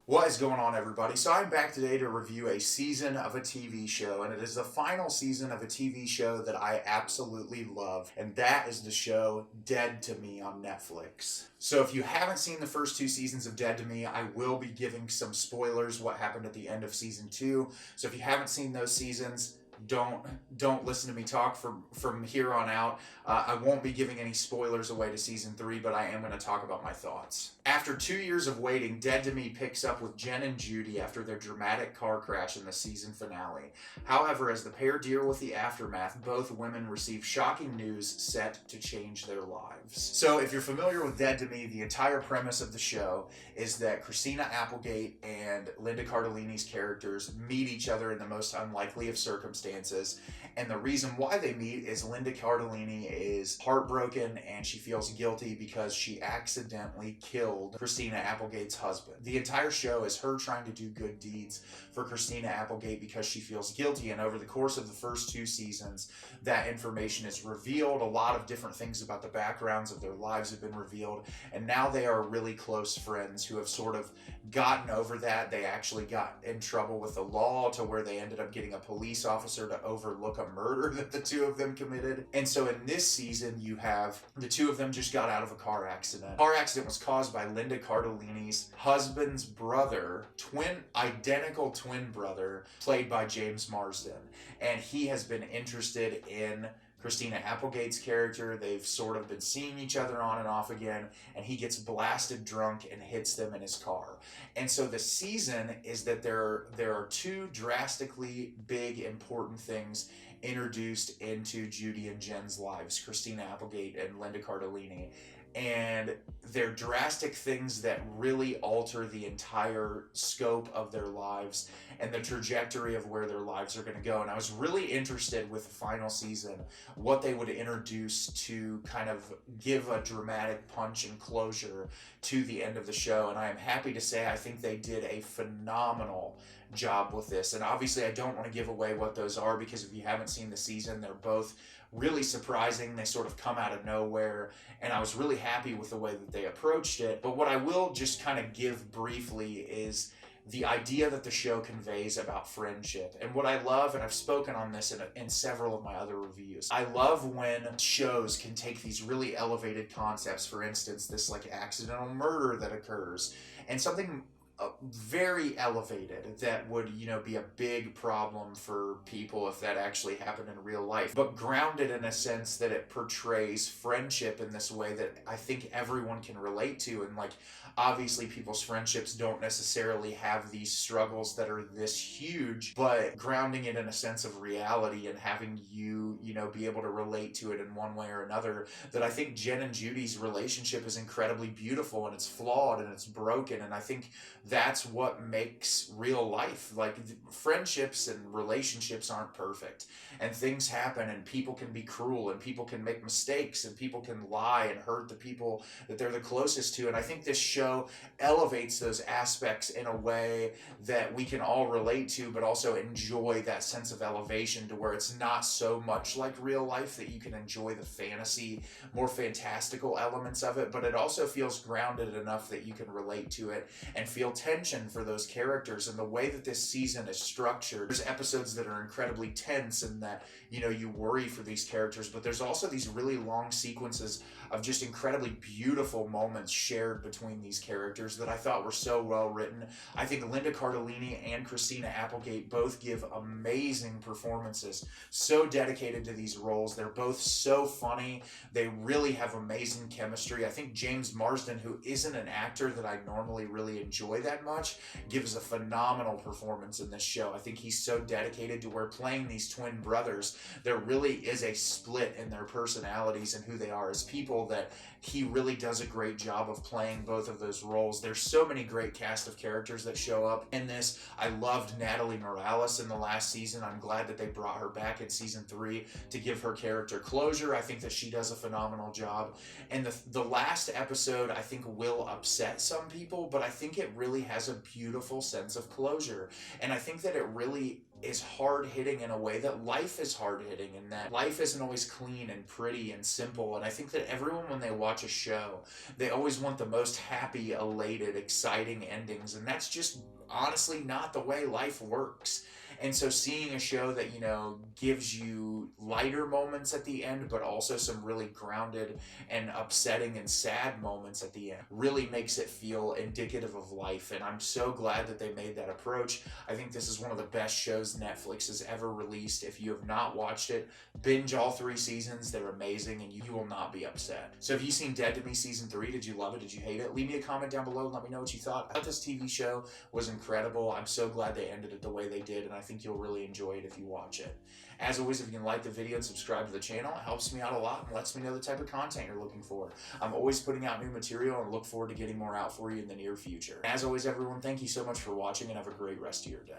What is going on, everybody? So I'm back today to review a season of a TV show, and it is the final season of a TV show that I absolutely love, and that is the show Dead to Me on Netflix. So if you haven't seen the first two seasons of Dead to Me, I will be giving some spoilers what happened at the end of season 2. So if you haven't seen those seasons, don't listen to me talk from here on out. I won't be giving any spoilers away to season 3, but I am going to talk about my thoughts. After 2 years of waiting, Dead to Me picks up with Jen and Judy after their dramatic car crash in the season finale. However, as the pair deal with the aftermath, both women receive shocking news set to change their lives. So if you're familiar with Dead to Me, the entire premise of the show is that Christina Applegate and Linda Cardellini's characters meet each other in the most unlikely of circumstances. And the reason why they meet is Linda Cardellini is heartbroken and she feels guilty because she accidentally killed Christina Applegate's husband. The entire show is her trying to do good deeds for Christina Applegate because she feels guilty, and over the course of the first 2 seasons, that information is revealed. A lot of different things about the backgrounds of their lives have been revealed, and now they are really close friends who have sort of gotten over that. They actually got in trouble with the law to where they ended up getting a police officer to overlook a murder that the 2 of them committed. And so in this season, you have the 2 of them just got out of a car accident. The car accident was caused by Linda Cardellini's husband's brother, identical twin brother, played by James Marsden. And he has been interested in Christina Applegate's character. They've sort of been seeing each other on and off again, and he gets blasted drunk and hits them in his car. And so the season is that there are 2 drastically big, important things introduced into Judy and Jen's lives, Christina Applegate and Linda Cardellini. And they're drastic things that really alter the entire scope of their lives and the trajectory of where their lives are going to go. And I was really interested with the final season what they would introduce to kind of give a dramatic punch and closure to the end of the show. And I am happy to say I think they did a phenomenal job with this. And obviously I don't want to give away what those are, because if you haven't seen the season, they're both really surprising. They sort of come out of nowhere, and I was really happy with the way that they approached it. But what I will just kind of give briefly is the idea that the show conveys about friendship. And what I love, and I've spoken on this in several of my other reviews, I love when shows can take these really elevated concepts, for instance, this like accidental murder that occurs, and something very elevated that would, be a big problem for people if that actually happened in real life, but grounded in a sense that it portrays friendship in this way that I think everyone can relate to. And like, obviously people's friendships don't necessarily have these struggles that are this huge, but grounding it in a sense of reality and having you be able to relate to it in one way or another, that I think Jen and Judy's relationship is incredibly beautiful, and it's flawed and it's broken. And I think that's what makes real life. Like, friendships and relationships aren't perfect, and things happen, and people can be cruel, and people can make mistakes, and people can lie and hurt the people that they're the closest to. And I think this show elevates those aspects in a way that we can all relate to, but also enjoy that sense of elevation to where it's not so much like real life, that you can enjoy the fantasy, more fantastical elements of it, but it also feels grounded enough that you can relate to it and feel tension for those characters. And the way that this season is structured, there's episodes that are incredibly tense and that you worry for these characters, but there's also these really long sequences of just incredibly beautiful moments shared between these characters that I thought were so well written. I think Linda Cardellini and Christina Applegate both give amazing performances, so dedicated to these roles. They're both so funny. They really have amazing chemistry. I think James Marsden, who isn't an actor that I normally really enjoy that much, gives a phenomenal performance in this show. I think he's so dedicated to where, playing these twin brothers, there really is a split in their personalities and who they are as people, that he really does a great job of playing both of those roles. There's so many great cast of characters that show up in this. I loved Natalie Morales in the last season. I'm glad that they brought her back in season 3 to give her character closure. I think that she does a phenomenal job. And the last episode, I think, will upset some people, but I think it really has a beautiful sense of closure. And I think that it really is hard-hitting in a way that life is hard-hitting, and that life isn't always clean and pretty and simple. And I think that everyone, when they watch a show, they always want the most happy, elated, exciting endings, and that's just honestly not the way life works. And so seeing a show that, you know, gives you lighter moments at the end, but also some really grounded and upsetting and sad moments at the end, really makes it feel indicative of life. And I'm so glad that they made that approach. I think this is one of the best shows Netflix has ever released. If you have not watched it, binge all 3 seasons. They're amazing, and you will not be upset. So have you seen Dead to Me Season 3? Did you love it? Did you hate it? Leave me a comment down below and let me know what you thought. I thought this TV show was incredible. I'm so glad they ended it the way they did, and I think you'll really enjoy it if you watch it. As always, if you can like the video and subscribe to the channel, it helps me out a lot and lets me know the type of content you're looking for. I'm always putting out new material and look forward to getting more out for you in the near future. As always, everyone, thank you so much for watching, and have a great rest of your day.